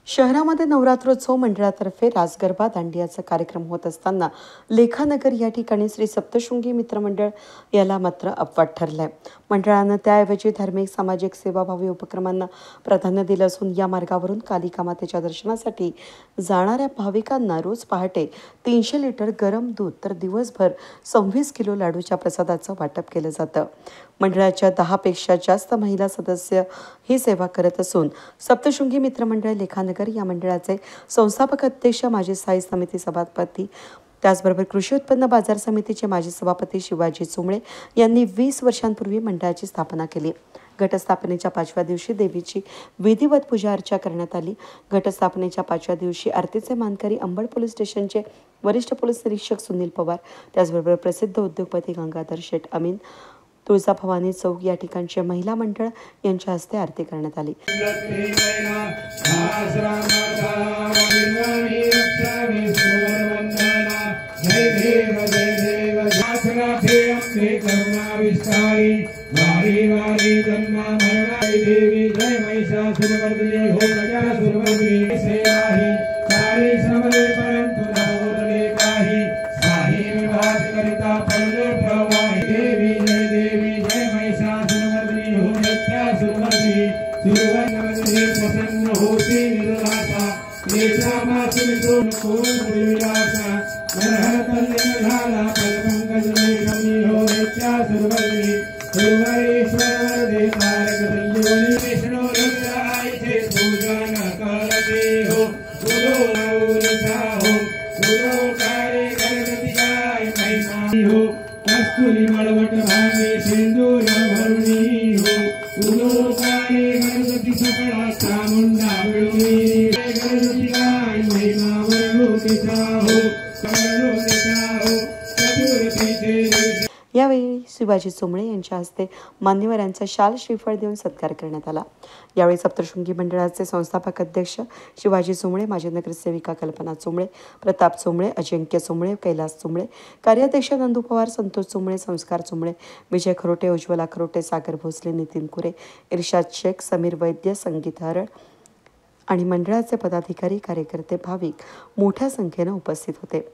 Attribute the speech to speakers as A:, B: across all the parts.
A: शहरामध्ये नवरात्रोत्सव मंडळातर्फे रास गरबा दांडियाचा कार्यक्रम होत असताना लेखानगर या ठिकाणी श्री सप्तशृंगी मित्रमंडळ याला मात्र अपवाद ठरलाय। मंडळानं त्याऐवजी धार्मिक सामाजिक सेवाभावी उपक्रमांना प्राधान्य दिलं असून या मार्गावरून कालिका मातेच्या दर्शनासाठी जाणाऱ्या भाविकांना रोज पहाटे 300 लिटर गरम दूध तर दिवसभर 26 किलो लाडूच्या प्रसादाचं वाटप केलं जातं। मंडळाच्या 10 पेक्षा जास्त महिला सदस्य ही सेवा करत असून सप्तशृंगी मित्रमंडळ लेखानगर या मंडळाचे संस्थापक अध्यक्ष माजी स्थायी समिती सभापती त्याचबरोबर कृषी उत्पन्न बाजार समितीचे माजी सभापती शिवाजी चुंबळे यांनी 20 वर्षांपूर्वी मंडळाची स्थापना केली। घटस्थापनेच्या 5व्या दिवशी देवीची विधिवत पूजा अर्चा करण्यात आली। घटस्थापनेच्या 5व्या दिवशी आरतीचे मानकरी अंबड पोलीस स्टेशनचे वरिष्ठ पोलीस निरीक्षक सुनील पवार त्याचबरोबर प्रसिद्ध उद्योगपती गंगाधर शेठ अमीन तुळजाभवानी चौक या ठिकाणचे महिला मंडळ यांच्या हस्ते आरती करण्यात आली। यावेळी शिवाजी चुंबळे यांच्या हस्ते मान्यवरांचा शाल श्रीफळ देऊन सत्कार करण्यात आला। यावेळी सप्तशृंगी मंडळाचे संस्थापक अध्यक्ष शिवाजी चुंबळे, माजी नगरसेविका कल्पना चुंबळे, प्रताप चुंबळे, अजिंक्य चुंबळे, कैलास चुंबळे, कार्याध्यक्ष नंदू पवार, संतोष चुंबळे, संस्कार चुंबळे, विजय खरोटे, उज्ज्वला खरोटे, सागर भोसले, नितीन कुरे, इर्शाद शेख, समीर वैद्य, संगीत हरळ आणि मंडळाचे पदाधिकारी कार्यकर्ते भाविक मोठ्या संख्येने उपस्थित होते।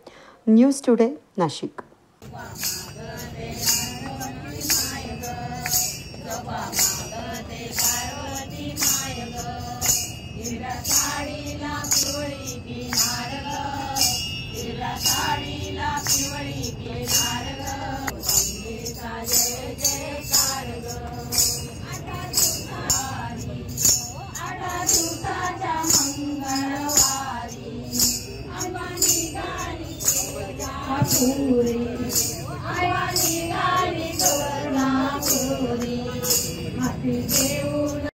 A: News today Nashik.
B: पूरे